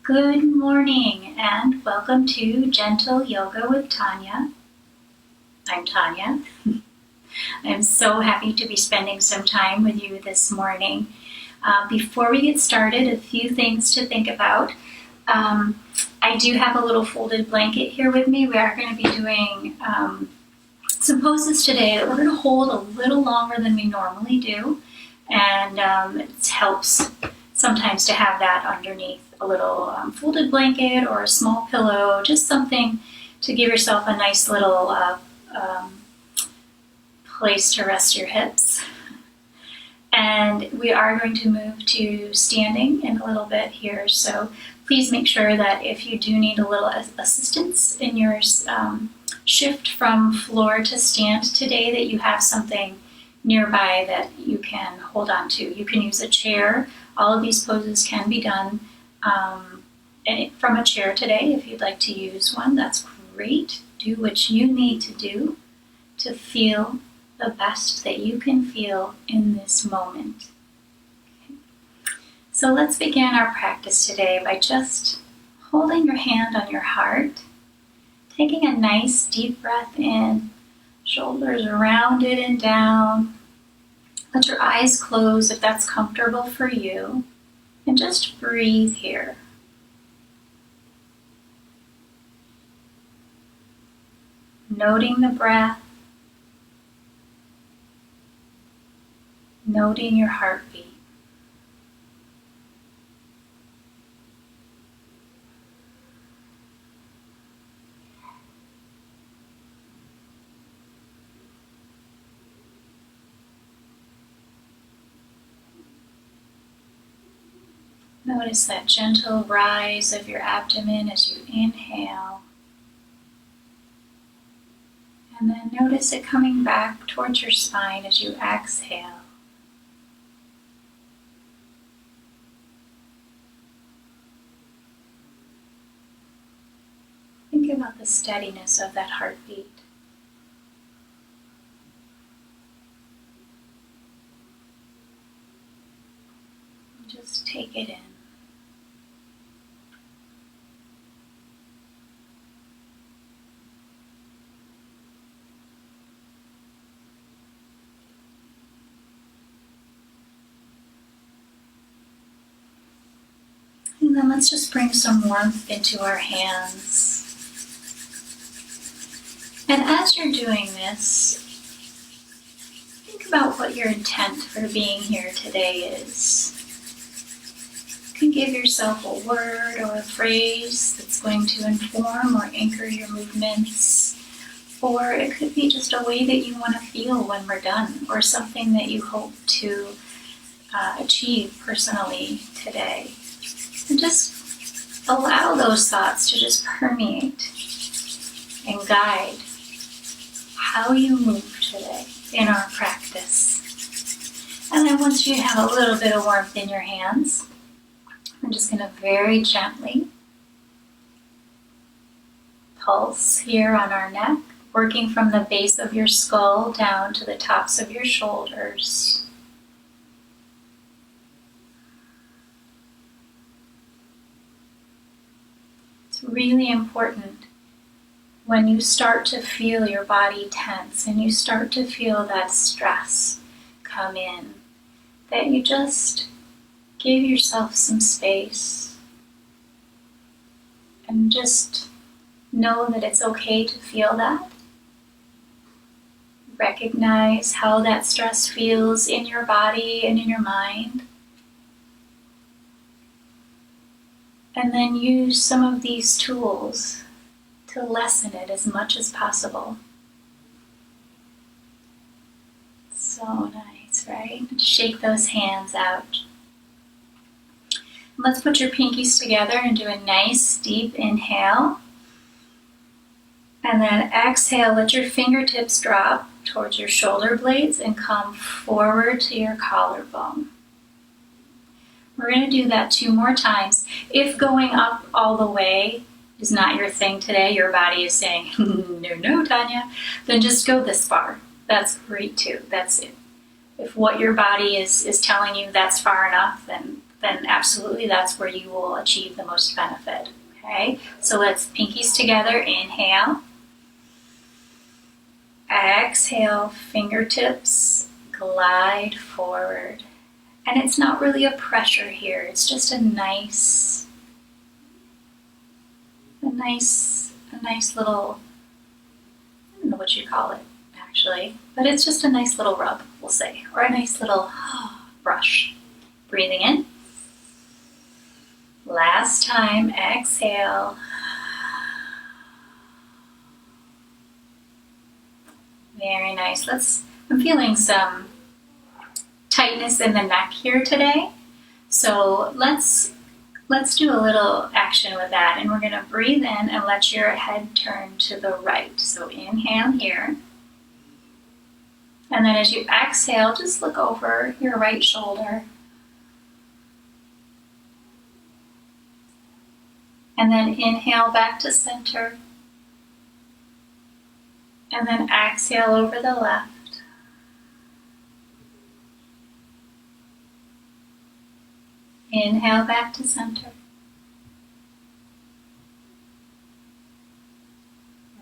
Good morning and welcome to Gentle Yoga with Tanya. I'm Tanya. I'm so happy to be spending some time with you this morning. Before we get started, a few things to think about. I do have a little folded blanket here with me. We are going to be doing some poses today that we're going to hold a little longer than we normally do, and it helps sometimes to have that underneath a little folded blanket or a small pillow, just something to give yourself a nice little place to rest your hips. And we are going to move to standing in a little bit here, so please make sure that if you do need a little assistance in your shift from floor to stand today, that you have something nearby that you can hold on to. You can use a chair. All of these poses can be done from a chair today. If you'd like to use one, that's great. Do what you need to do to feel the best that you can feel in this moment. Okay. So let's begin our practice today by just holding your hand on your heart, taking a nice deep breath in, shoulders rounded and down. Let your eyes close if that's comfortable for you, and just breathe here. Noting the breath, noting your heartbeat. Notice that gentle rise of your abdomen as you inhale. And then notice it coming back towards your spine as you exhale. Think about the steadiness of that heartbeat. Just take it in. And then let's just bring some warmth into our hands. And as you're doing this, think about what your intent for being here today is. You can give yourself a word or a phrase that's going to inform or anchor your movements, or it could be just a way that you want to feel when we're done, or something that you hope to achieve personally today. And just allow those thoughts to just permeate and guide how you move today in our practice. And then once you have a little bit of warmth in your hands, we're just going to very gently pulse here on our neck, working from the base of your skull down to the tops of your shoulders. It's really important when you start to feel your body tense and you start to feel that stress come in, that you just give yourself some space and just know that it's okay to feel that. Recognize how that stress feels in your body and in your mind. And then use some of these tools to lessen it as much as possible. So nice, right? Shake those hands out. Let's put your pinkies together and do a nice deep inhale. And then exhale, let your fingertips drop towards your shoulder blades and come forward to your collarbone. We're going to do that 2 more times. If going up all the way is not your thing today, your body is saying, no, Tanya, then just go this far. That's great too. That's it. If what your body is telling you that's far enough, then then absolutely that's where you will achieve the most benefit. Okay, so let's pinkies together, inhale. Exhale, fingertips glide forward. And it's not really a pressure here, it's just a nice little, I don't know what you call it actually, but it's just a nice little rub, we'll say, or a nice little brush. Breathing in. Last time, exhale. Very nice. I'm feeling some tightness in the neck here today. So let's do a little action with that, and we're going to breathe in and let your head turn to the right. So inhale here. And then as you exhale, just look over your right shoulder. And then inhale back to center. And then exhale over the left. Inhale back to center.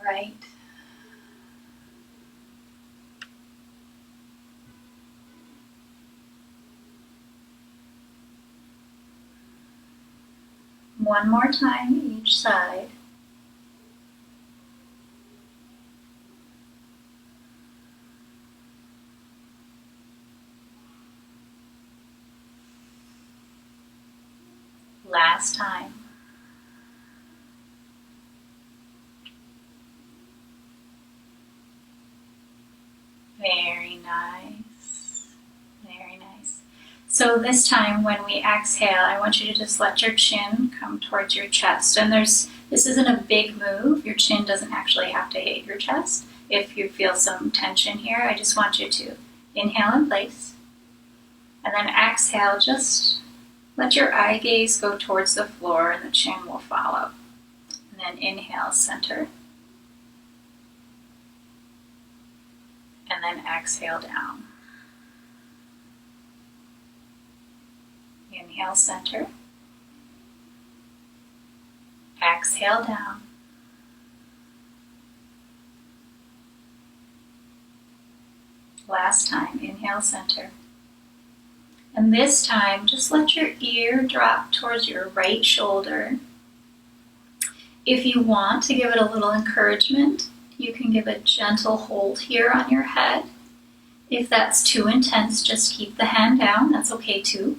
Right. One more time each side. Last time. Very nice. Very nice. So this time when we exhale, I want you to just let your chin come towards your chest. And this isn't a big move. Your chin doesn't actually have to hit your chest. If you feel some tension here, I just want you to inhale in place. And then exhale, just let your eye gaze go towards the floor and the chin will follow. And then inhale, center. And then exhale down. Inhale, center. Exhale down. Last time, inhale, center. And this time, just let your ear drop towards your right shoulder. If you want to give it a little encouragement, you can give a gentle hold here on your head. If that's too intense, just keep the hand down. That's okay too.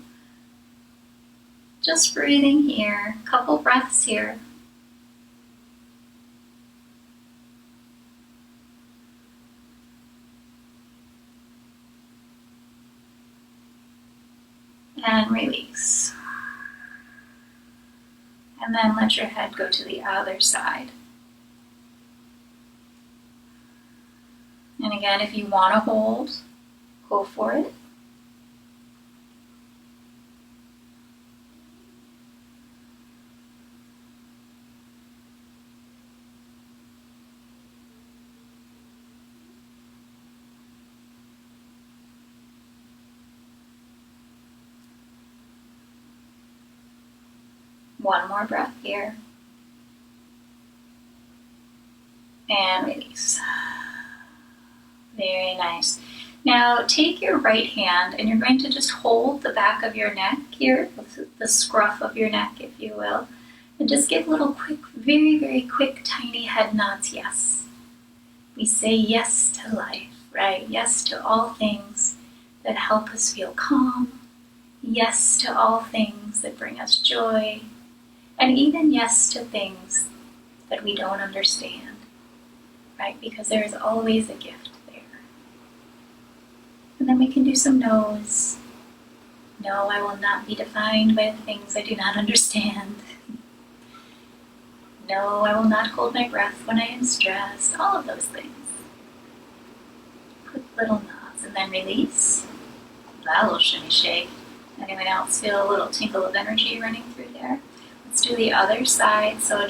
Just breathing here, a couple breaths here. And release. And then let your head go to the other side. And again, if you want to hold, go for it. One more breath here. And release. Very nice. Now take your right hand and you're going to just hold the back of your neck here, the scruff of your neck, if you will, and just give little quick, very, very quick, tiny head nods, yes. We say yes to life, right? Yes to all things that help us feel calm. Yes to all things that bring us joy. And even yes to things that we don't understand, right? Because there is always a gift there. And then we can do some no's. No, I will not be defined by the things I do not understand. No, I will not hold my breath when I am stressed. All of those things. Quick little nods and then release. That little shimmy shake. Anyone else feel a little tinkle of energy running through there? Let's do the other side. So a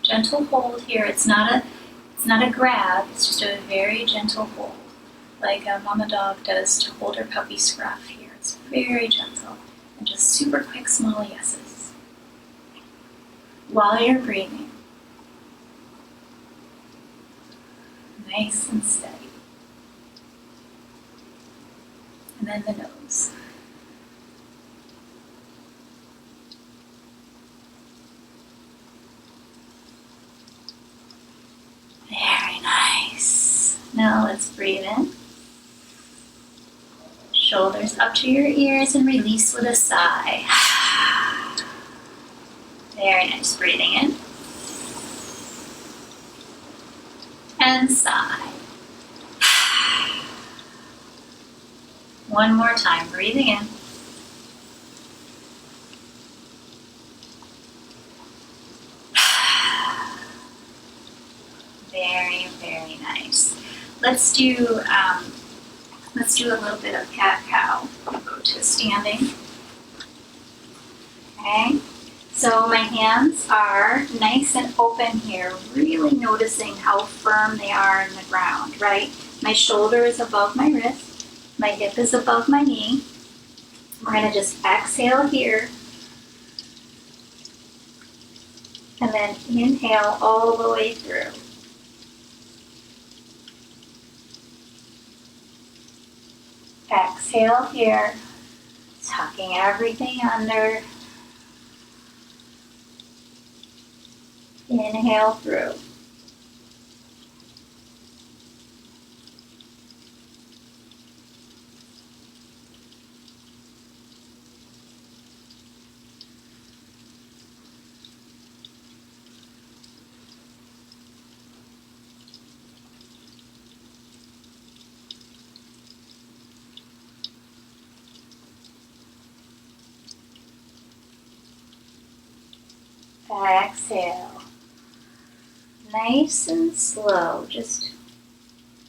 gentle hold here. It's not a grab. It's just a very gentle hold, like a mama dog does to hold her puppy scruff here. It's very gentle. And just super quick, small yeses. While you're breathing. Nice and steady. And then the nose. Very nice. Now let's breathe in. Shoulders up to your ears and release with a sigh. Very nice. Breathing in. And sigh. One more time. Breathing in. Very, very nice. Let's do a little bit of cat-cow. We'll go to standing. Okay. So my hands are nice and open here, really noticing how firm they are in the ground, right? My shoulder is above my wrist. My hip is above my knee. We're going to just exhale here. And then inhale all the way through. Exhale here, tucking everything under. Inhale through. Exhale. Nice and slow, just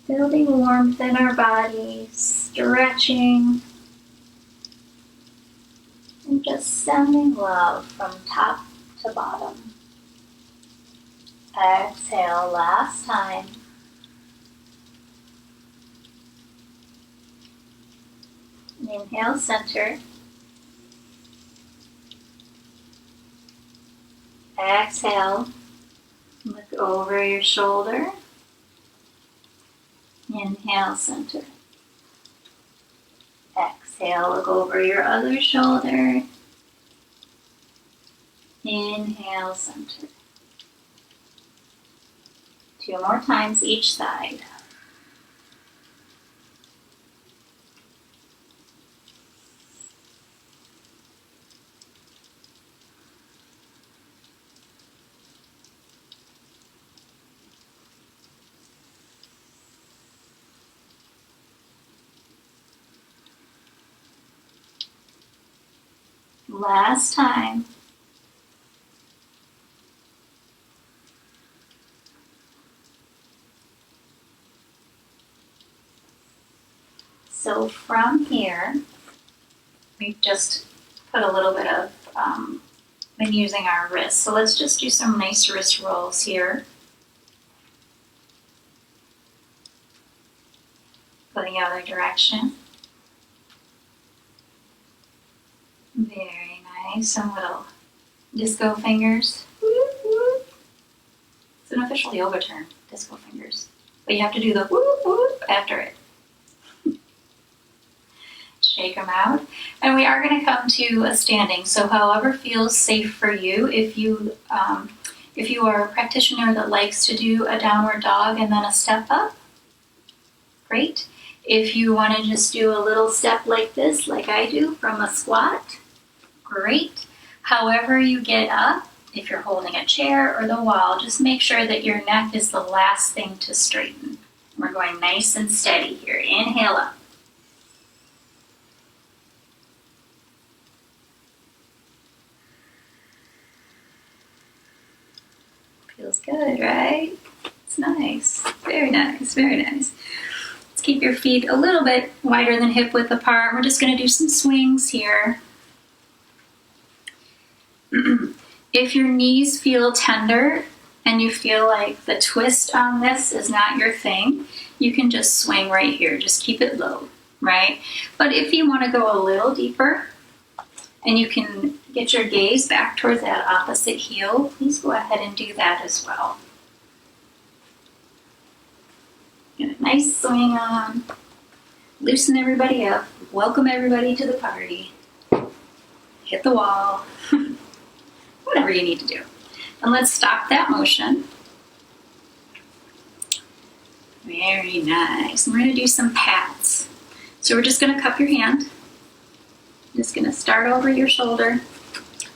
building warmth in our bodies, stretching, and just sending love from top to bottom. Exhale, last time. Inhale, center. Exhale, look over your shoulder. Inhale, center. Exhale, look over your other shoulder. Inhale, center. 2 more times each side. Last time. So from here, we've just put a little bit of, been using our wrists. So let's just do some nice wrist rolls here. Go the other direction. Very nice. Some little disco fingers. Whoop, whoop. It's an official yoga term, disco fingers. But you have to do the whoop, whoop after it. Shake them out. And we are going to come to a standing. So however feels safe for you. If you are a practitioner that likes to do a downward dog and then a step up, great. If you want to just do a little step like this, like I do from a squat, great. However you get up, if you're holding a chair or the wall, just make sure that your neck is the last thing to straighten. We're going nice and steady here. Inhale up. Feels good, right? It's nice. Very nice, very nice. Let's keep your feet a little bit wider than hip width apart. We're just going to do some swings here. If your knees feel tender and you feel like the twist on this is not your thing, you can just swing right here. Just keep it low, right? But if you want to go a little deeper, And you can get your gaze back towards that opposite heel. Please go ahead and do that as well. Get a nice swing on. Loosen everybody up. Welcome everybody to the party. Hit the wall. Whatever you need to do. And let's stop that motion. Very nice. And we're going to do some pats. So we're just going to cup your hand. Just going to start over your shoulder.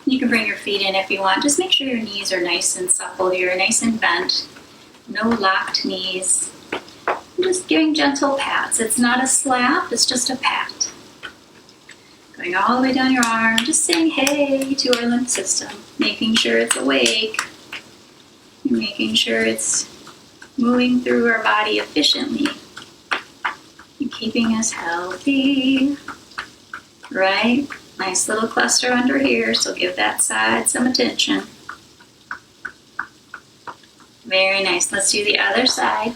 You can bring your feet in if you want. Just make sure your knees are nice and supple here, nice and bent. No locked knees. Just giving gentle pats. It's not a slap, it's just a pat. Going all the way down your arm, just saying hey to our lymph system. Making sure it's awake. Making sure it's moving through our body efficiently. And keeping us healthy. Right? Nice little cluster under here, so give that side some attention. Very nice. Let's do the other side.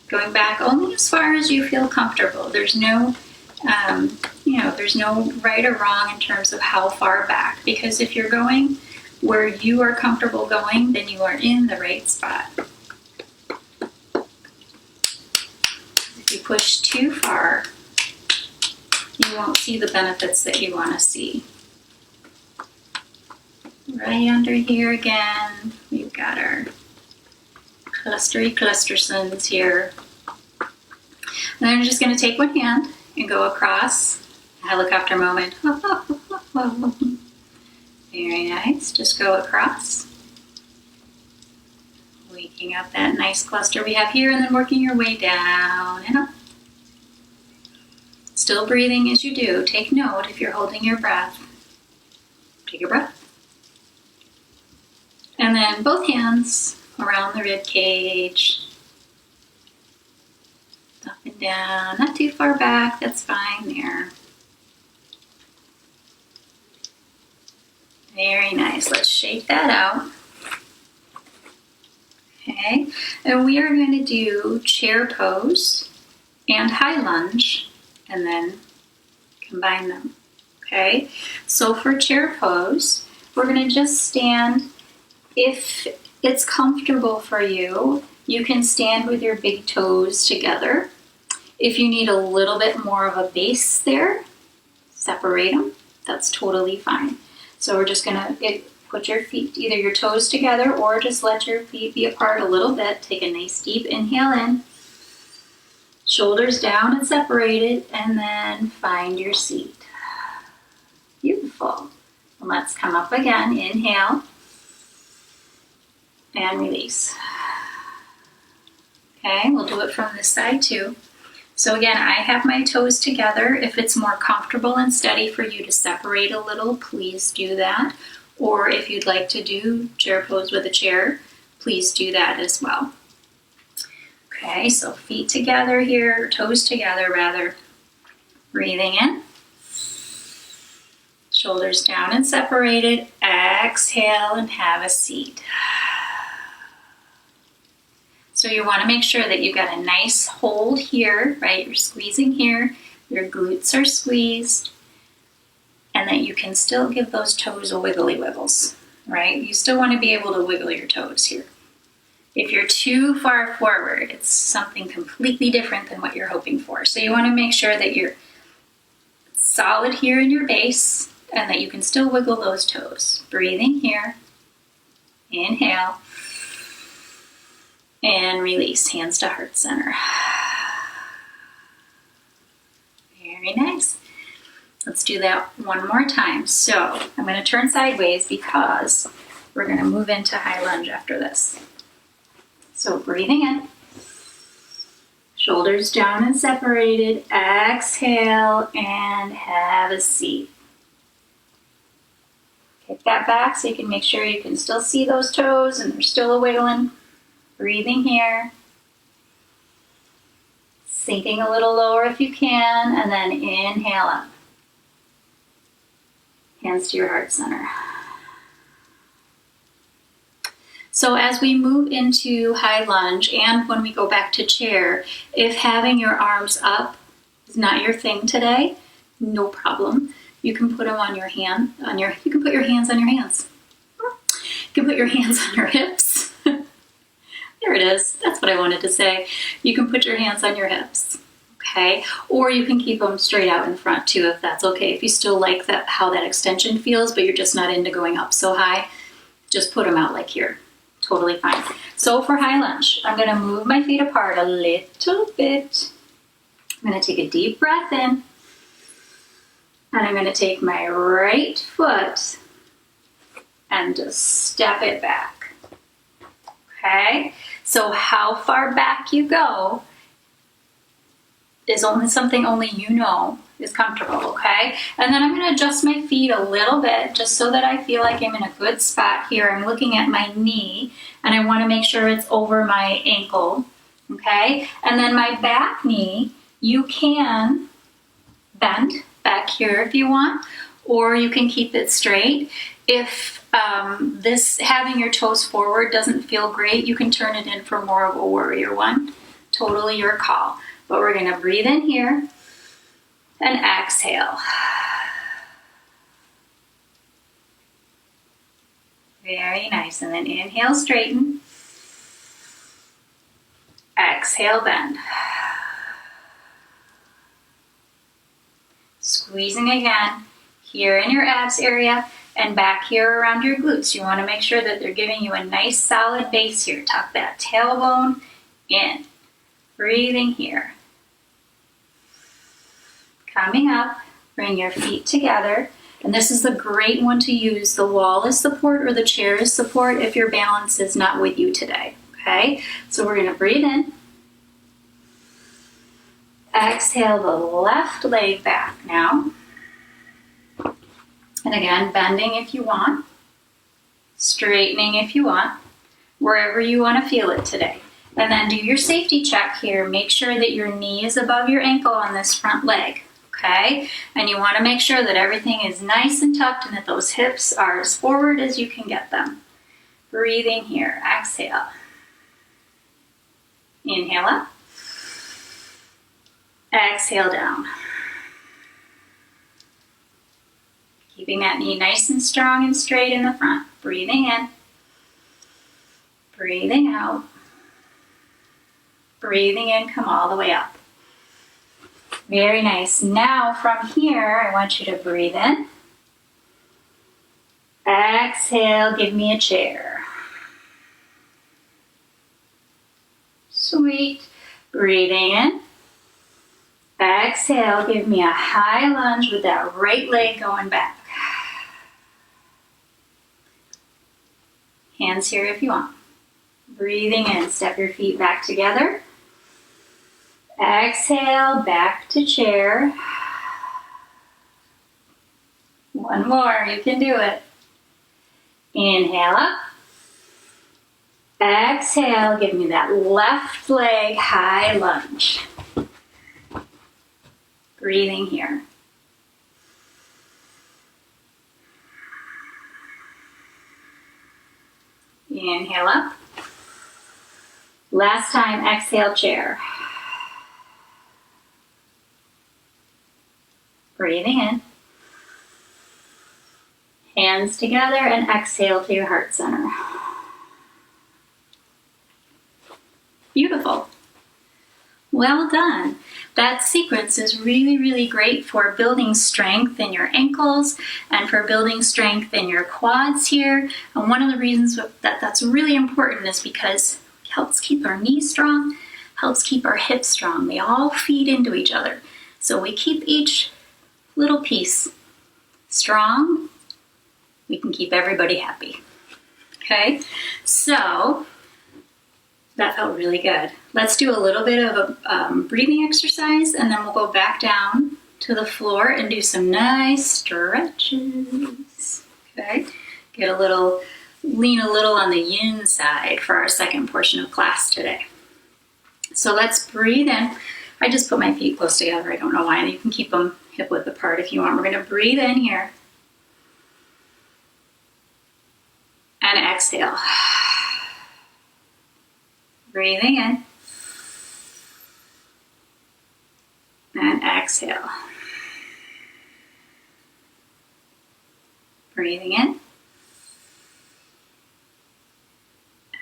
Going back only as far as you feel comfortable. There's no, there's no right or wrong in terms of how far back. Because if you're going where you are comfortable going, then you are in the right spot. If you push too far, you won't see the benefits that you want to see. Right under here again, we've got our clustersons here. And then I'm just going to take one hand and go across, helicopter moment. Very nice, just go across. Waking up that nice cluster we have here and then working your way down and up. Still breathing as you do. Take note if you're holding your breath. Take a breath. And then both hands around the rib cage. Up and down. Not too far back. That's fine there. Very nice. Let's shake that out. Okay. And we are going to do chair pose and high lunge. And then combine them, okay? So for chair pose, we're gonna just stand. If it's comfortable for you, you can stand with your big toes together. If you need a little bit more of a base there, separate them, that's totally fine. So we're just gonna put your feet, either your toes together or just let your feet be apart a little bit. Take a nice deep inhale in. Shoulders down and separated, and then find your seat. Beautiful. And let's come up again. Inhale and release. Okay, we'll do it from this side too. So again, I have my toes together. If it's more comfortable and steady for you to separate a little, please do that. Or if you'd like to do chair pose with a chair, please do that as well. Okay, so feet together here, toes together rather. Breathing in. Shoulders down and separated. Exhale and have a seat. So you want to make sure that you've got a nice hold here, right? You're squeezing here, your glutes are squeezed, and that you can still give those toes a wiggly wiggles, right? You still want to be able to wiggle your toes here. If you're too far forward, it's something completely different than what you're hoping for. So you want to make sure that you're solid here in your base and that you can still wiggle those toes. Breathing here. Inhale. And release. Hands to heart center. Very nice. Let's do that one more time. So I'm going to turn sideways because we're going to move into high lunge after this. So breathing in, shoulders down and separated, exhale and have a seat. Kick that back so you can make sure you can still see those toes and they're still a wiggling. Breathing here, sinking a little lower if you can, and then inhale up. Hands to your heart center. So as we move into high lunge and when we go back to chair, if having your arms up is not your thing today, no problem. You can put them on your hand, you can put your hands on your hands. You can put your hands on your hips. There it is. That's what I wanted to say. You can put your hands on your hips. Okay, or you can keep them straight out in front too, if that's okay. If you still like that, how that extension feels, but you're just not into going up so high, just put them out like here. Totally fine. So for high lunge, I'm going to move my feet apart a little bit. I'm going to take a deep breath in, and I'm going to take my right foot and just step it back. Okay, so how far back you go is only something only you know is comfortable, okay? And then I'm going to adjust my feet a little bit just so that I feel like I'm in a good spot here. I'm looking at my knee, and I want to make sure it's over my ankle, okay? And then my back knee, you can bend back here if you want, or you can keep it straight. If this having your toes forward doesn't feel great, you can turn it in for more of a warrior one. Totally your call. But we're going to breathe in here and exhale. Very nice. And then inhale, straighten. Exhale, bend. Squeezing again here in your abs area and back here around your glutes. You want to make sure that they're giving you a nice solid base here. Tuck that tailbone in. Breathing here. Coming up, bring your feet together. And this is a great one to use the wall as support or the chair as support if your balance is not with you today. Okay, so we're going to breathe in. Exhale the left leg back now. And again, bending if you want, straightening if you want, wherever you want to feel it today. And then do your safety check here. Make sure that your knee is above your ankle on this front leg. Okay, and you want to make sure that everything is nice and tucked and that those hips are as forward as you can get them. Breathing here, exhale. Inhale up. Exhale down. Keeping that knee nice and strong and straight in the front. Breathing in. Breathing out. Breathing in, come all the way up. Very nice. Now from here, I want you to breathe in. Exhale, give me a chair. Sweet. Breathing in. Exhale, give me a high lunge with that right leg going back. Hands here if you want. Breathing in, step your feet back together. Exhale, back to chair. One more, you can do it. Inhale up. Exhale, give me that left leg high lunge. Breathing here. Inhale up. Last time, exhale, chair. Breathing in. Hands together and exhale to your heart center. Beautiful. Well done. That sequence is really, really great for building strength in your ankles and for building strength in your quads here. And one of the reasons that that's really important is because it helps keep our knees strong, helps keep our hips strong. They all feed into each other. So we keep each little piece strong, we can keep everybody happy. Okay, so that felt really good. Let's do a little bit of a breathing exercise, and then we'll go back down to the floor and do some nice stretches. Okay, lean a little on the yin side for our second portion of class today. So let's breathe in. I just put my feet close together. I don't know why. You can keep them hip width apart if you want. We're going to breathe in here. And exhale. Breathing in. And exhale. Breathing in.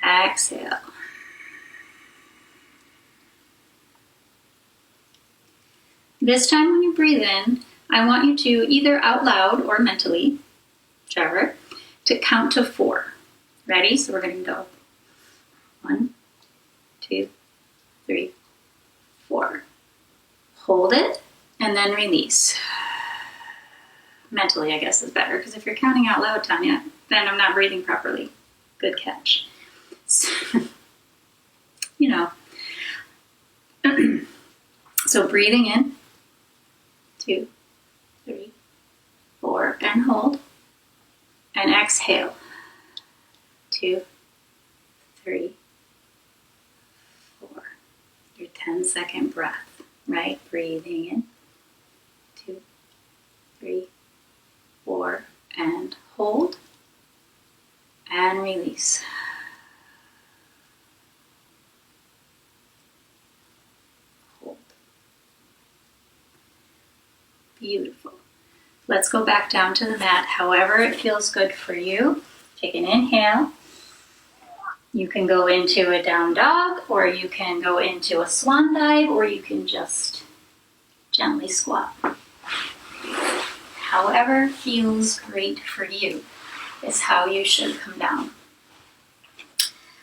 Exhale. This time when you breathe in, I want you to either out loud or mentally, whichever, to count to 4. Ready? So we're going to go 1, 2, 3, 4. Hold it and then release. Mentally, I guess, is better, because if you're counting out loud, Tanya, then I'm not breathing properly. Good catch. So, you know. So breathing in, 2, 3, 4, and hold. And exhale, 2, 3, 4. Your 10-second breath, right? Breathing in, 2, 3, 4, and hold. And release. Hold. Beautiful. Let's go back down to the mat, however it feels good for you. Take an inhale. You can go into a down dog, or you can go into a swan dive, or you can just gently squat. However feels great for you is how you should come down.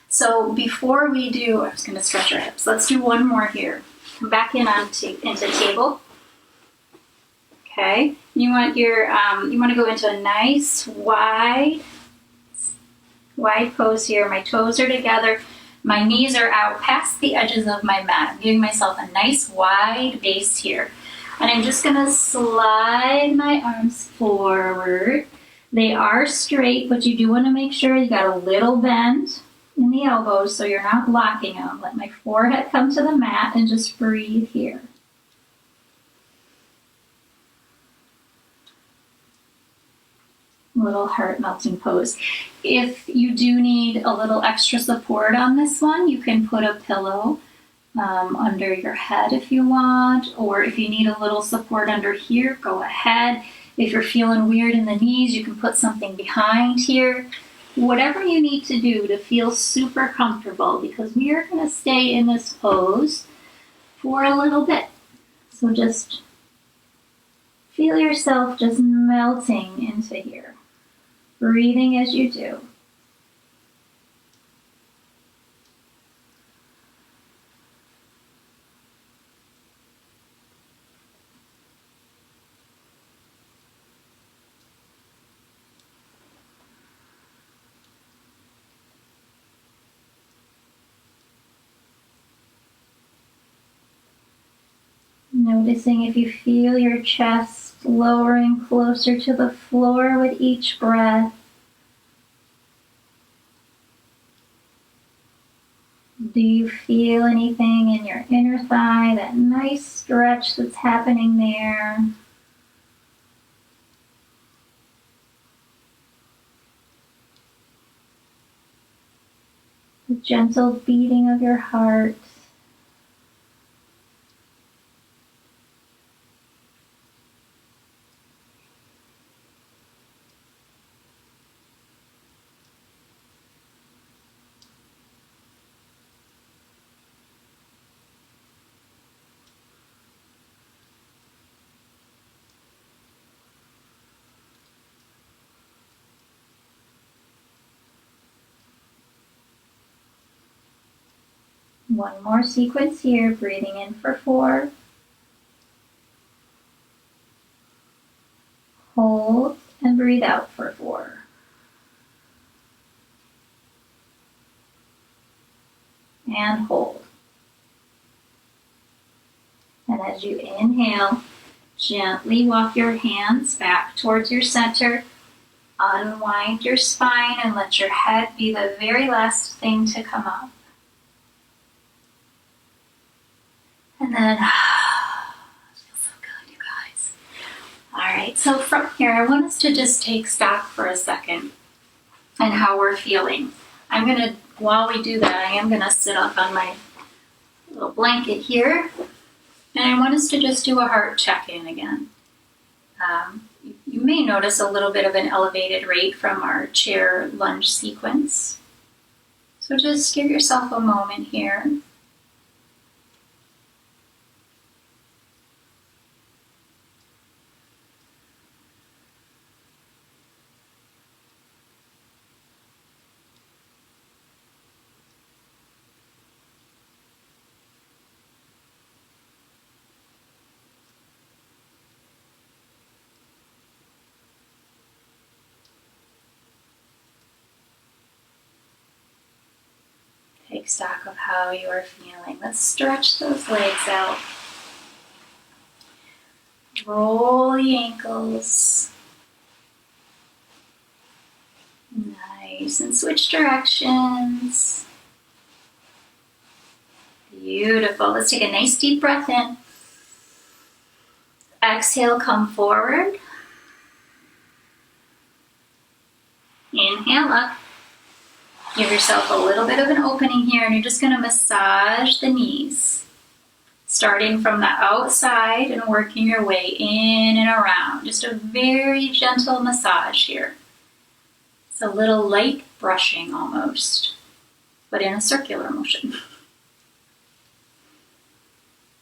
So before we do, I was going to stretch our hips. Let's do one more here. Come back into table. Okay. You want to go into a nice wide pose here. My toes are together. My knees are out past the edges of my mat. I'm giving myself a nice wide base here. And I'm just going to slide my arms forward. They are straight, but you do want to make sure you got a little bend in the elbows so you're not blocking them. Let my forehead come to the mat and just breathe here. Little heart melting pose. If you do need a little extra support on this one, you can put a pillow under your head if you want, or if you need a little support under here, go ahead. If you're feeling weird in the knees, you can put something behind here. Whatever you need to do to feel super comfortable, because we are going to stay in this pose for a little bit. So just feel yourself just melting into here, breathing as you do. Noticing if you feel your chest lowering closer to the floor with each breath. Do you feel anything in your inner thigh, that nice stretch that's happening there? The gentle beating of your heart. One more sequence here, breathing in for 4. Hold and breathe out for 4. And hold. And as you inhale, gently walk your hands back towards your center. Unwind your spine and let your head be the very last thing to come up. And then, it feels so good, you guys. All right, so from here, I want us to just take stock for a second and how we're feeling. While we do that, I am gonna sit up on my little blanket here, and I want us to just do a heart check-in again. You may notice a little bit of an elevated rate from our chair lunge sequence. So just give yourself a moment here. Take stock of how you are feeling. Let's stretch those legs out. Roll the ankles. Nice. And switch directions. Beautiful. Let's take a nice deep breath in. Exhale, come forward. Inhale up. Give yourself a little bit of an opening here, and you're just going to massage the knees. Starting from the outside and working your way in and around. Just a very gentle massage here. It's a little light brushing almost, but in a circular motion.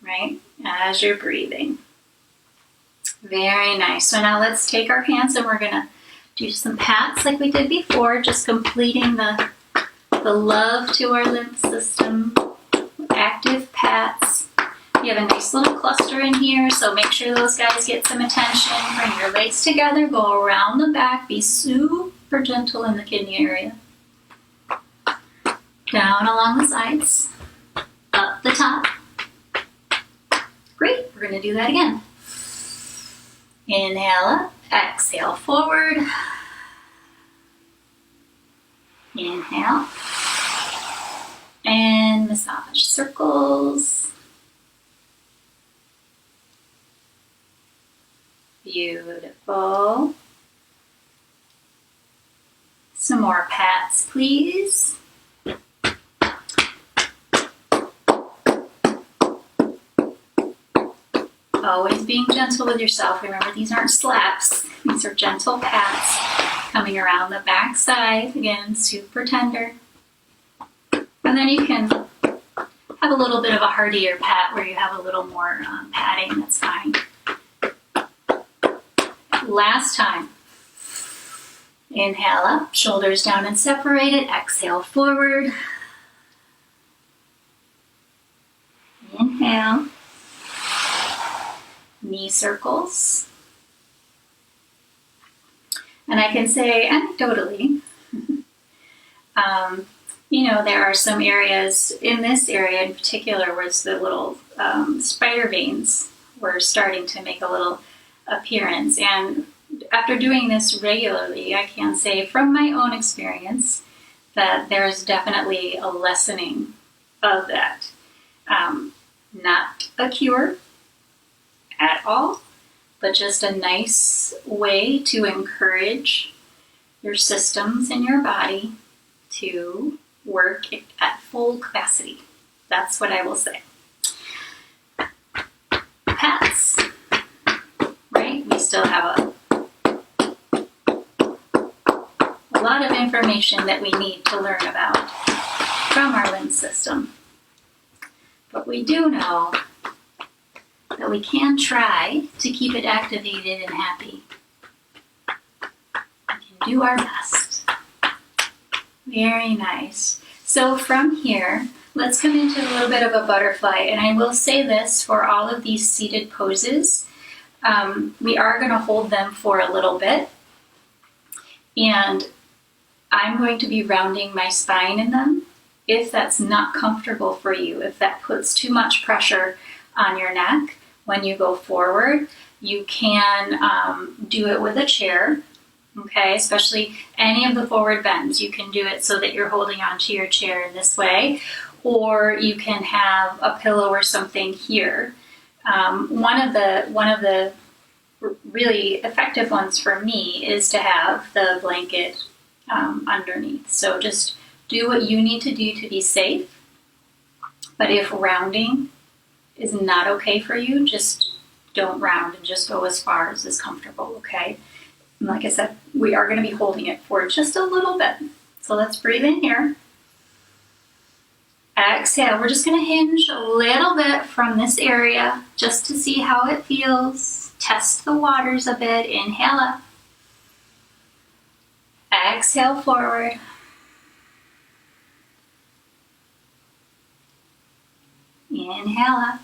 Right? As you're breathing. Very nice. So now let's take our hands and we're going to do some pats like we did before, just completing the love to our lymph system. Active pats. You have a nice little cluster in here, so make sure those guys get some attention. Bring your legs together, go around the back, be super gentle in the kidney area. Down along the sides, up the top. Great, we're going to do that again. Inhale up, exhale forward. Inhale. And massage circles. Beautiful. Some more pats, please. Always being gentle with yourself. Remember, these aren't slaps. These are gentle pats coming around the back side. Again, super tender. And then you can have a little bit of a heartier pat where you have a little more padding. That's fine. Last time. Inhale up, shoulders down and separated. Exhale forward. Inhale. Knee circles. And I can say anecdotally, there are some areas, in this area in particular, where the little spider veins were starting to make a little appearance. And after doing this regularly, I can say from my own experience that there's definitely a lessening of that. Not a cure at all, but just a nice way to encourage your systems in your body to work at full capacity. That's what I will say. Pats, right? We still have a lot of information that we need to learn about from our lymph system. But we do know that we can try to keep it activated and happy. We can do our best. Very nice. So from here, let's come into a little bit of a butterfly. And I will say this for all of these seated poses. We are going to hold them for a little bit. And I'm going to be rounding my spine in them. If that's not comfortable for you, if that puts too much pressure on your neck when you go forward, you can do it with a chair, okay? Especially any of the forward bends. You can do it so that you're holding onto your chair in this way, or you can have a pillow or something here. One of the really effective ones for me is to have the blanket underneath. So just do what you need to do to be safe. But if rounding is not okay for you, just Don't round and just go as far as is comfortable, okay? And like I said, we are going to be holding it for just a little bit. So let's breathe in here. Exhale. We're just going to hinge a little bit from this area just to see how it feels. Test the waters a bit. Inhale up. Exhale forward. Inhale up.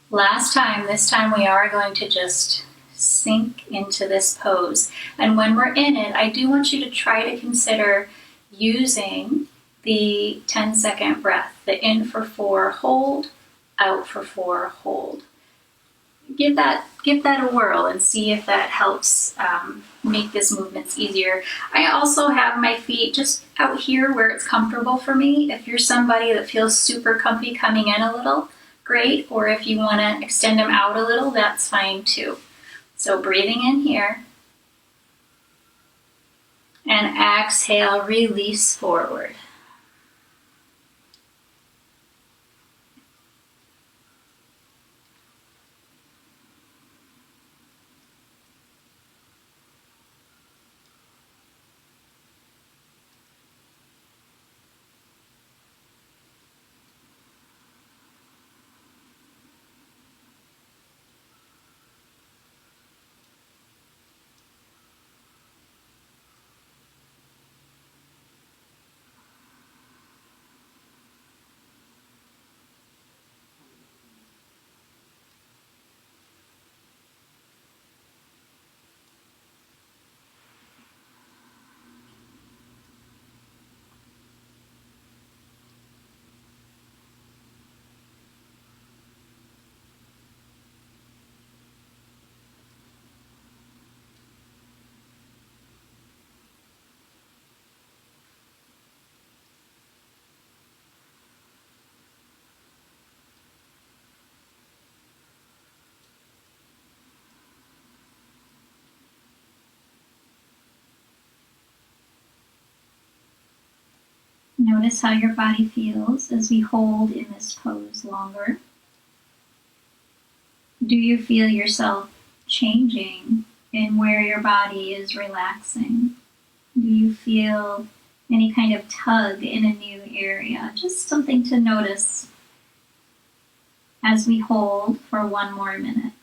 Last time, this time we are going to just sink into this pose. And when we're in it, I do want you to try to consider using the 10-second breath. The in for 4, hold, out for 4, hold. Give that a whirl and see if that helps make this movements easier. I also have my feet just out here where it's comfortable for me. If you're somebody that feels super comfy coming in a little, great. Or if you want to extend them out a little, that's fine too. So breathing in here. And exhale, release forward. Notice how your body feels as we hold in this pose longer. Do you feel yourself changing in where your body is relaxing? Do you feel any kind of tug in a new area? Just something to notice as we hold for one more minute.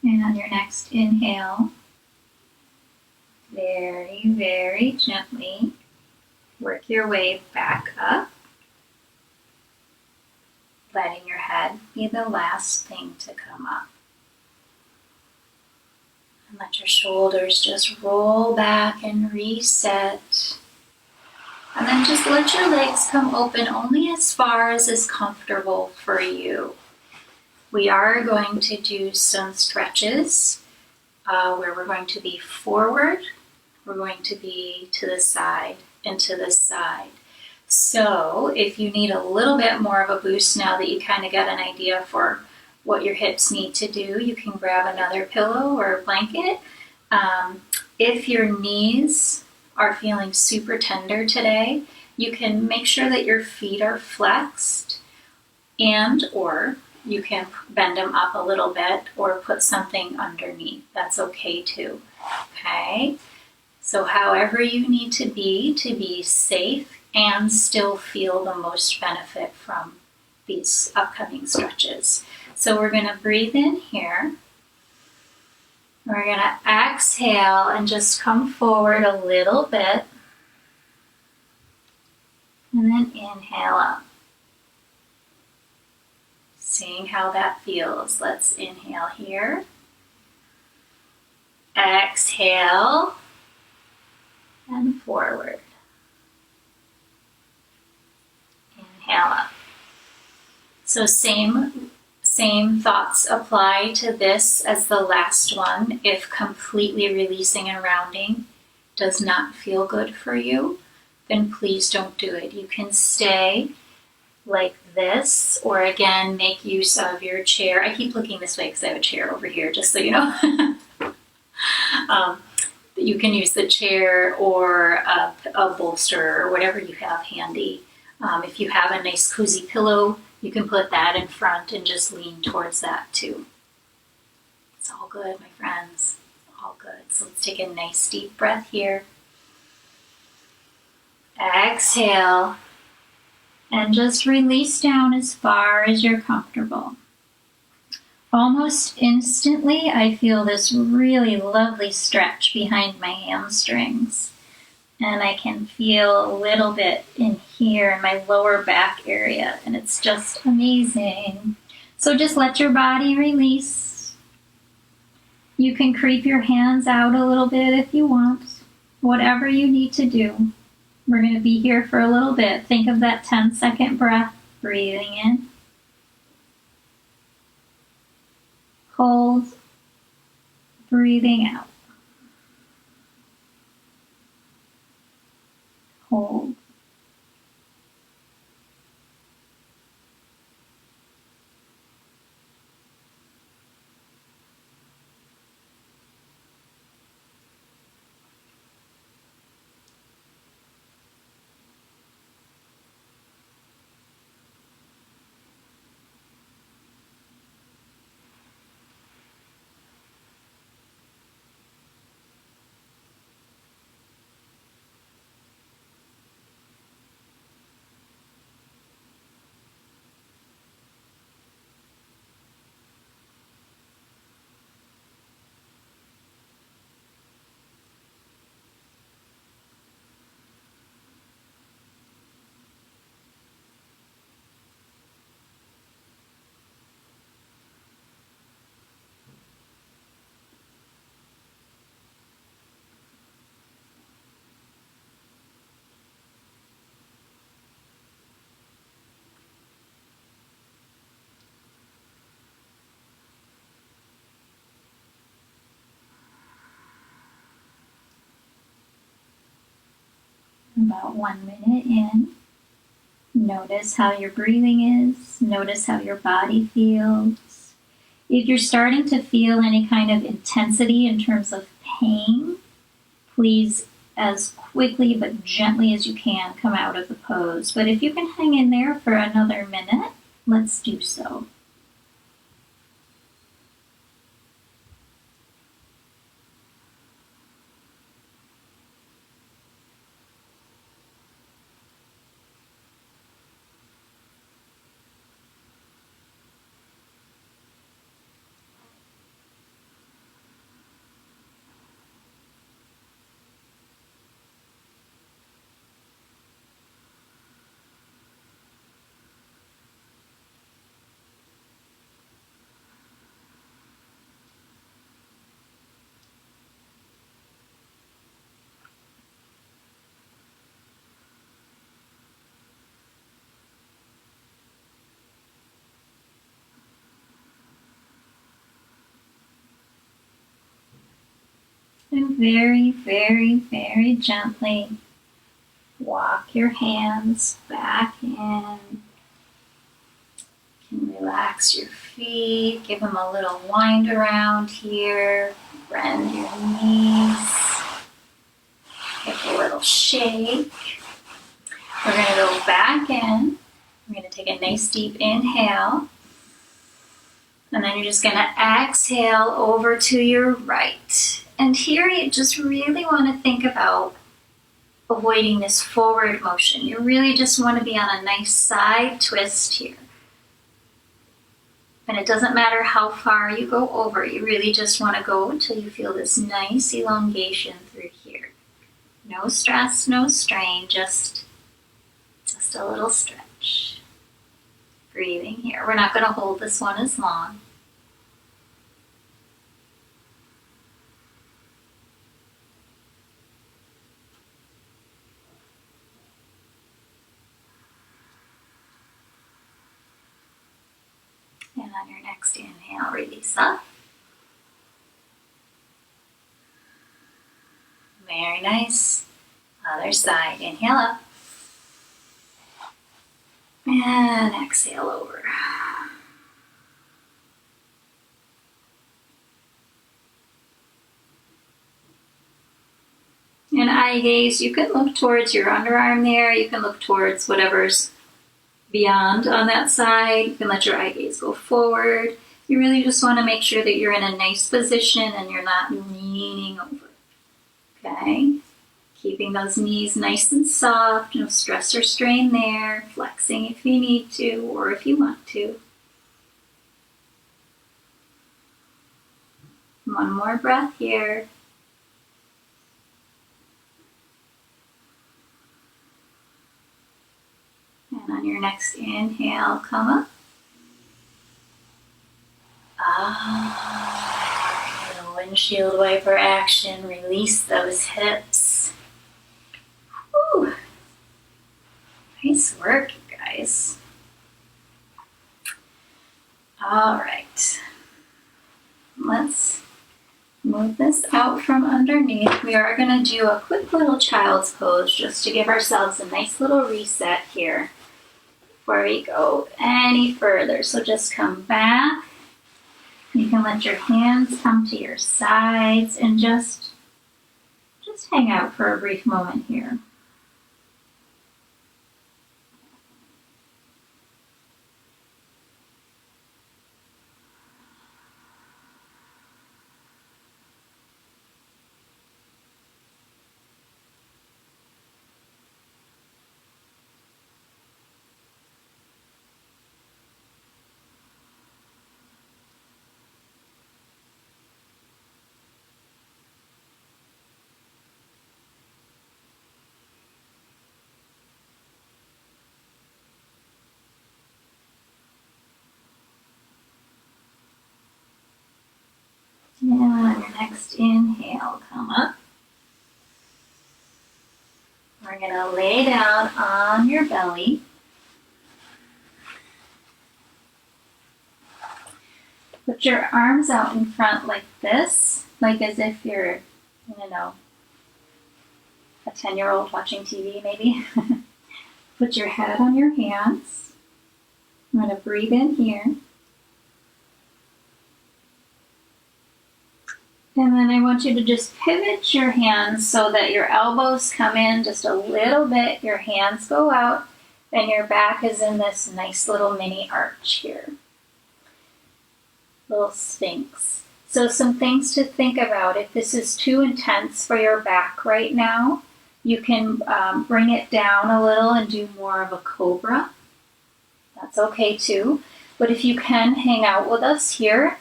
And on your next inhale, very, very gently work your way back up, letting your head be the last thing to come up. And let your shoulders just roll back and reset. And then just let your legs come open only as far as is comfortable for you. We are going to do some stretches where we're going to be forward, we're going to be to the side and to the side. So if you need a little bit more of a boost now that you kind of get an idea for what your hips need to do, you can grab another pillow or a blanket. If your knees are feeling super tender today, you can make sure that your feet are flexed, and or you can bend them up a little bit or put something underneath. That's okay too. Okay? So however you need to be safe and still feel the most benefit from these upcoming stretches. So we're going to breathe in here. We're going to exhale and just come forward a little bit. And then inhale up. Seeing how that feels. Let's inhale here. Exhale. And forward. Inhale up. So same thoughts apply to this as the last one. If completely releasing and rounding does not feel good for you, then please don't do it. You can stay like this, or again, make use of your chair. I keep looking this way because I have a chair over here, just so you know. You can use the chair or a bolster or whatever you have handy. If you have a nice cozy pillow, you can put that in front and just lean towards that too. It's all good, my friends. All good. So let's take a nice deep breath here. Exhale. And just release down as far as you're comfortable. Almost instantly, I feel this really lovely stretch behind my hamstrings. And I can feel a little bit in here in my lower back area, and it's just amazing. So just let your body release. You can creep your hands out a little bit if you want, whatever you need to do. We're going to be here for a little bit. Think of that 10-second breath, breathing in. Hold, breathing out. Hold. About 1 minute in, notice how your breathing is, notice how your body feels. If you're starting to feel any kind of intensity in terms of pain, please, as quickly but gently as you can, come out of the pose. But if you can hang in there for another minute, let's do so. And very, very, very gently walk your hands back in. You can relax your feet, give them a little wind around here, bend your knees, kick a little shake. We're going to go back in. We're going to take a nice deep inhale. And then you're just going to exhale over to your right. And here you just really want to think about avoiding this forward motion. You really just want to be on a nice side twist here. And it doesn't matter how far you go over. You really just want to go until you feel this nice elongation through here. No stress, no strain, just a little stretch. Breathing here. We're not going to hold this one as long. And on your next inhale, release up. Very nice. Other side. Inhale up. And exhale over. And eye gaze, you can look towards your underarm there. You can look towards whatever's beyond on that side. You can let your eye gaze go forward. You really just want to make sure that you're in a nice position and you're not leaning over. Okay? Keeping those knees nice and soft, no stress or strain there. Flexing if you need to or if you want to. One more breath here. And on your next inhale, come up. The windshield wiper action. Release those hips. Whew. Nice work, you guys. All right. Let's move this out from underneath. We are going to do a quick little child's pose just to give ourselves a nice little reset here before we go any further. So just come back. You can let your hands come to your sides and just hang out for a brief moment here. And on your next inhale, come up. We're going to lay down on your belly. Put your arms out in front like this, like as if you're, a 10-year-old watching TV maybe. Put your head on your hands. I'm going to breathe in here. And then I want you to just pivot your hands so that your elbows come in just a little bit, your hands go out, and your back is in this nice little mini arch here. Little sphinx. So some things to think about. If this is too intense for your back right now, you can bring it down a little and do more of a cobra. That's okay too. But if you can hang out with us here,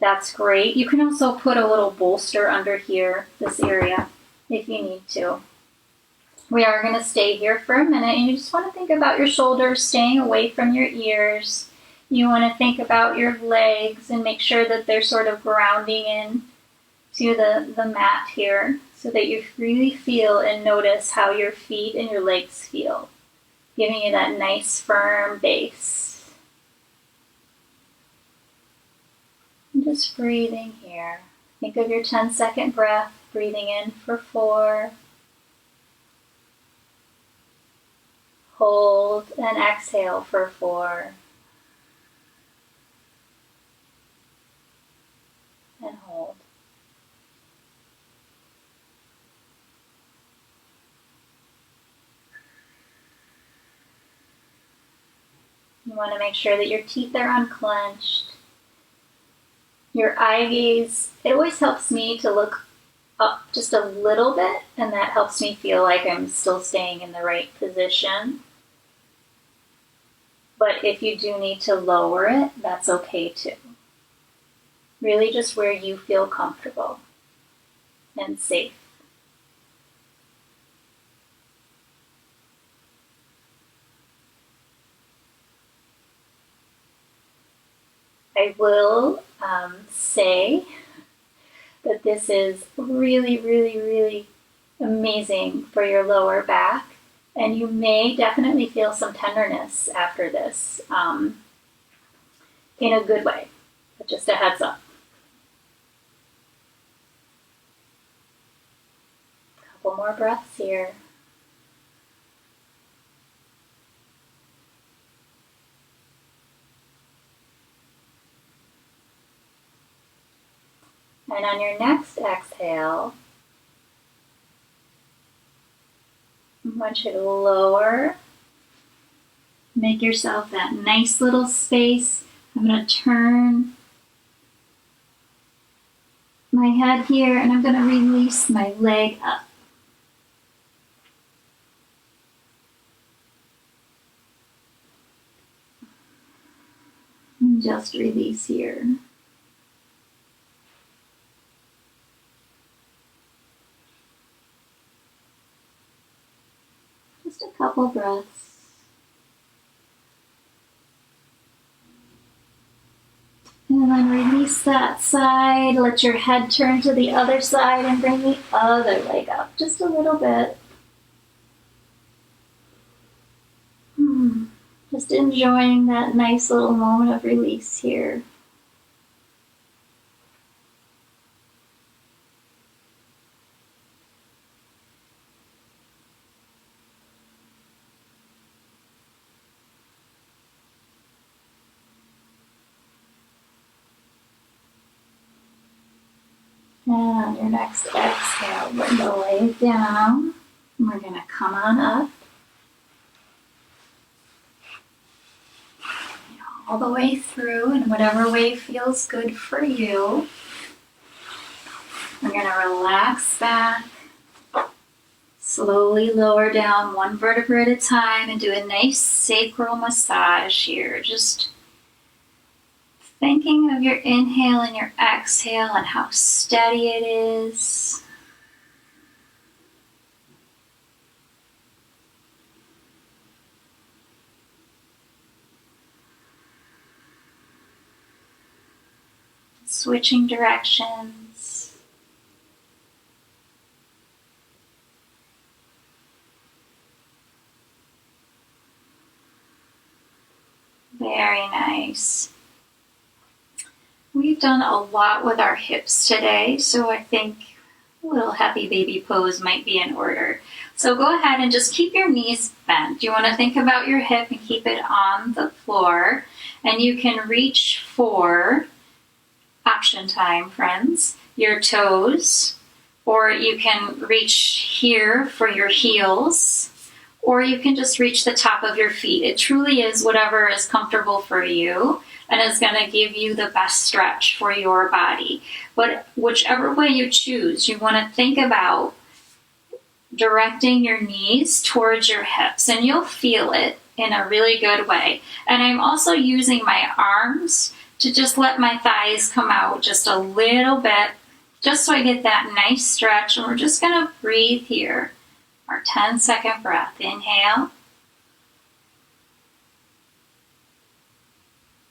that's great. You can also put a little bolster under here, this area, if you need to. We are going to stay here for a minute, and you just want to think about your shoulders staying away from your ears. You want to think about your legs and make sure that they're sort of grounding in to the mat here so that you really feel and notice how your feet and your legs feel, giving you that nice firm base. Just breathing here. Think of your 10-second breath, breathing in for 4. Hold and exhale for 4. And hold. You want to make sure that your teeth are unclenched. Your eye gaze, it always helps me to look up just a little bit, and that helps me feel like I'm still staying in the right position. But if you do need to lower it, that's okay too. Really just where you feel comfortable and safe. I will say that this is really, really, really amazing for your lower back. And you may definitely feel some tenderness after this in a good way, but just a heads up. Couple more breaths here. And on your next exhale, I want you to lower. Make yourself that nice little space. I'm going to turn my head here and I'm going to release my leg up. And just release here. Just a couple breaths. And then release that side. Let your head turn to the other side and bring the other leg up just a little bit. Just enjoying that nice little moment of release here. And on your next exhale, bring the leg down. We're going to come on up. All the way through in whatever way feels good for you. We're going to relax back. Slowly lower down one vertebra at a time and do a nice sacral massage here. Just thinking of your inhale and your exhale and how steady it is. Switching directions. Very nice. We've done a lot with our hips today, so I think a little happy baby pose might be in order. So go ahead and just keep your knees bent. You want to think about your hip and keep it on the floor. And you can reach for, option time, friends, your toes, or you can reach here for your heels, or you can just reach the top of your feet. It truly is whatever is comfortable for you and is going to give you the best stretch for your body. But whichever way you choose, you want to think about directing your knees towards your hips, and you'll feel it in a really good way. And I'm also using my arms to just let my thighs come out just a little bit, just so I get that nice stretch. And we're just going to breathe here. Our 10-second breath. Inhale.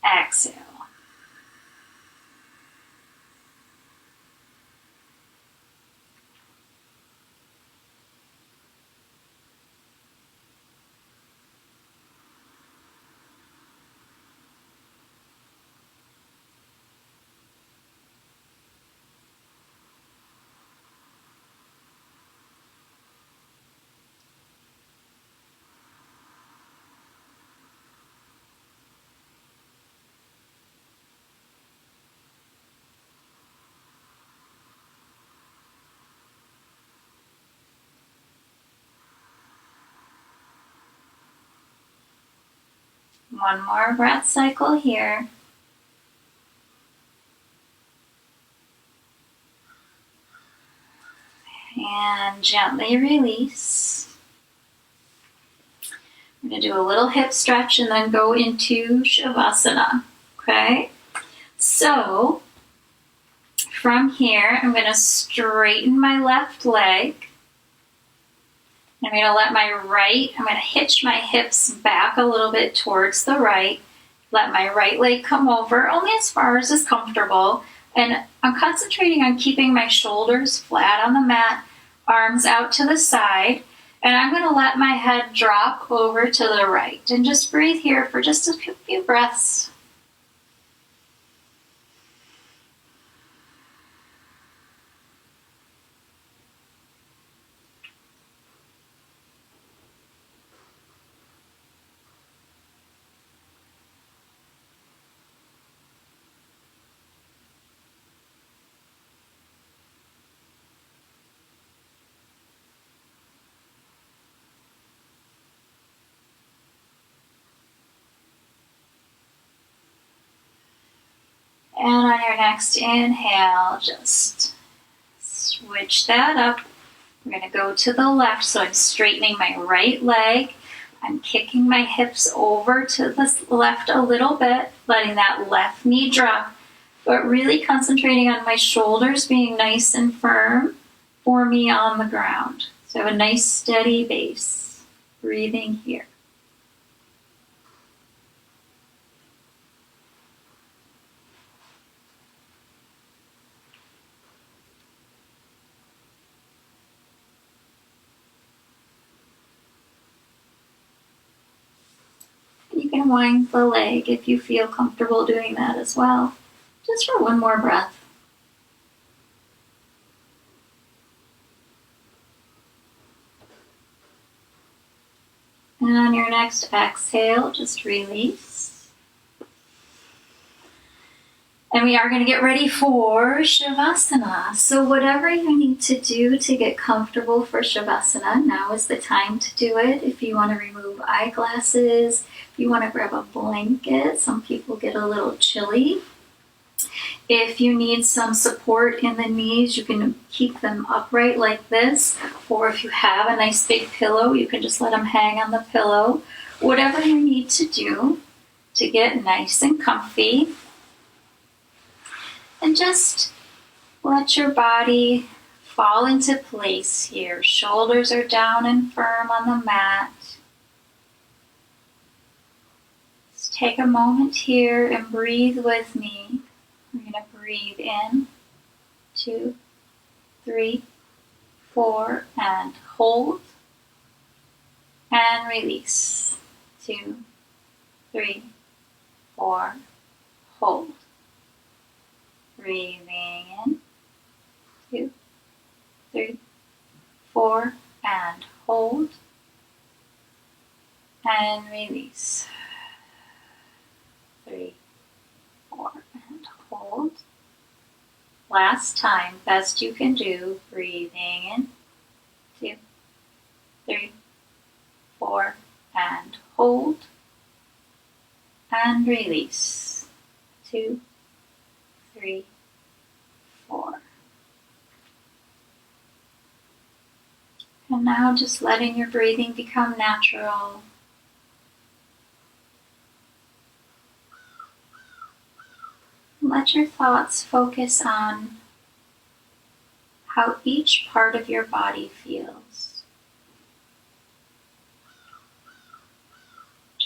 Exhale. One more breath cycle here. And gently release. I'm going to do a little hip stretch and then go into Shavasana. Okay? So, from here, I'm going to straighten my left leg. I'm going to hitch my hips back a little bit towards the right. Let my right leg come over, only as far as is comfortable. And I'm concentrating on keeping my shoulders flat on the mat, arms out to the side. And I'm going to let my head drop over to the right. And just breathe here for just a few breaths. And on your next inhale, just switch that up. I'm going to go to the left, so I'm straightening my right leg. I'm kicking my hips over to the left a little bit, letting that left knee drop, but really concentrating on my shoulders being nice and firm for me on the ground. So a nice steady base. Breathing here. You can wind the leg if you feel comfortable doing that as well. Just for one more breath. And on your next exhale, just release. And we are going to get ready for Shavasana. So whatever you need to do to get comfortable for Shavasana, now is the time to do it. If you want to remove eyeglasses, if you want to grab a blanket, some people get a little chilly. If you need some support in the knees, you can keep them upright like this. Or if you have a nice big pillow, you can just let them hang on the pillow. Whatever you need to do to get nice and comfy. And just let your body fall into place here. Shoulders are down and firm on the mat. Just take a moment here and breathe with me. We're going to breathe in, 2, 3, 4, and hold. And release, 2, 3, 4, hold. Breathing in, 2, 3, 4, and hold. And release, 3, 4, and hold. Last time, best you can do, breathing in, 2, 3, 4, and hold. And release, 2, 3, 4. And now just letting your breathing become natural. Let your thoughts focus on how each part of your body feels.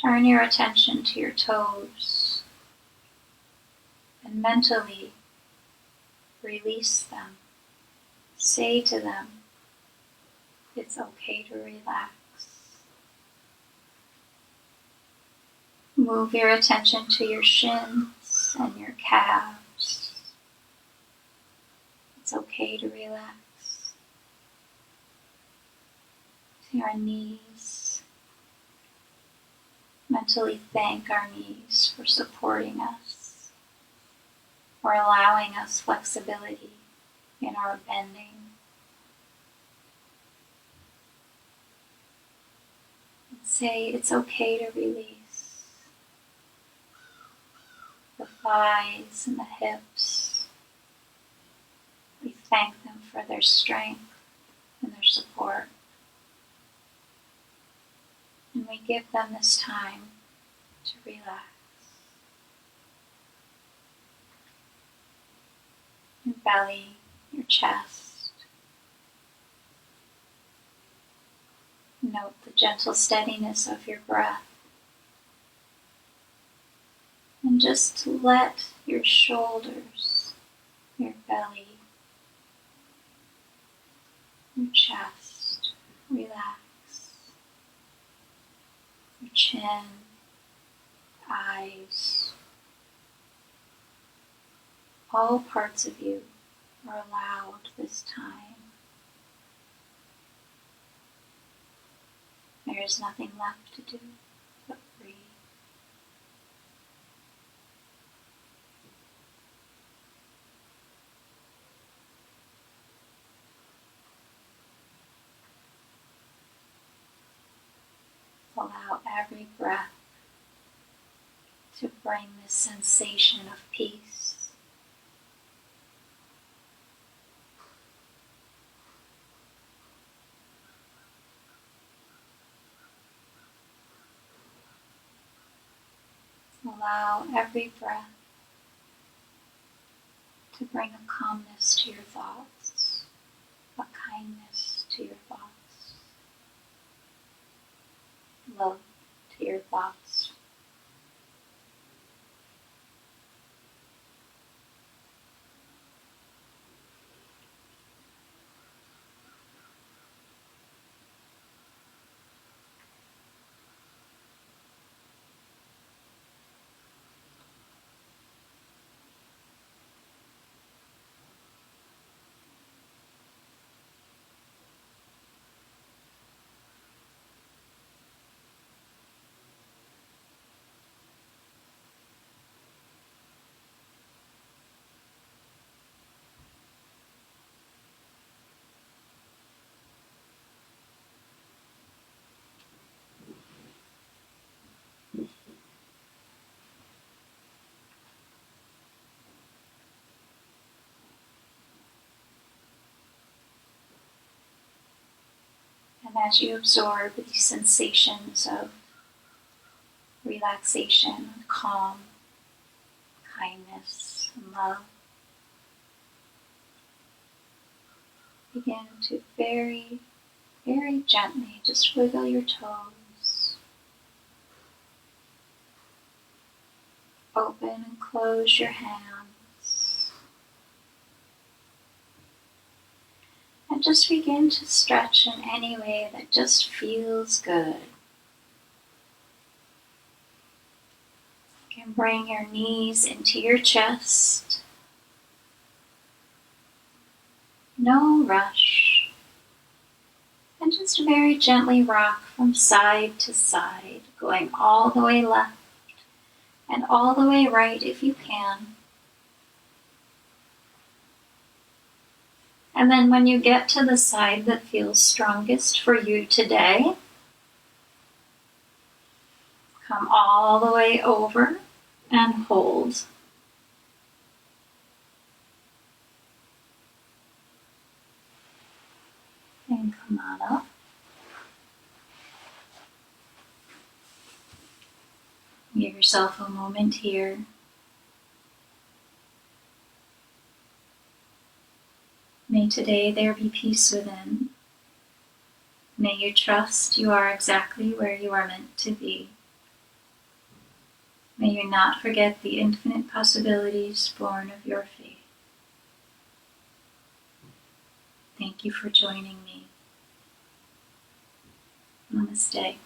Turn your attention to your toes and mentally release them. Say to them, it's okay to relax. Move your attention to your shins and your calves. It's okay to relax. To your knees. Mentally thank our knees for supporting us, for allowing us flexibility in our bending. And say it's okay to release. thighs and the hips. We thank them for their strength and their support. And we give them this time to relax. Your belly, your chest. Note the gentle steadiness of your breath. And just let your shoulders, your belly, your chest relax. Your chin, eyes, all parts of you are allowed this time. There is nothing left to do but breathe. Allow every breath to bring this sensation of peace. Allow every breath to bring a calmness to your thoughts, a kindness to your thoughts, love to your thoughts. And as you absorb these sensations of relaxation, calm, kindness, and love, begin to very, very gently just wiggle your toes. Open and close your hands. And just begin to stretch in any way that just feels good. You can bring your knees into your chest. No rush. And just very gently rock from side to side, going all the way left and all the way right if you can. And then when you get to the side that feels strongest for you today, come all the way over and hold. And come on up. Give yourself a moment here. May today there be peace within. May you trust you are exactly where you are meant to be. May you not forget the infinite possibilities born of your faith. Thank you for joining me. Namaste.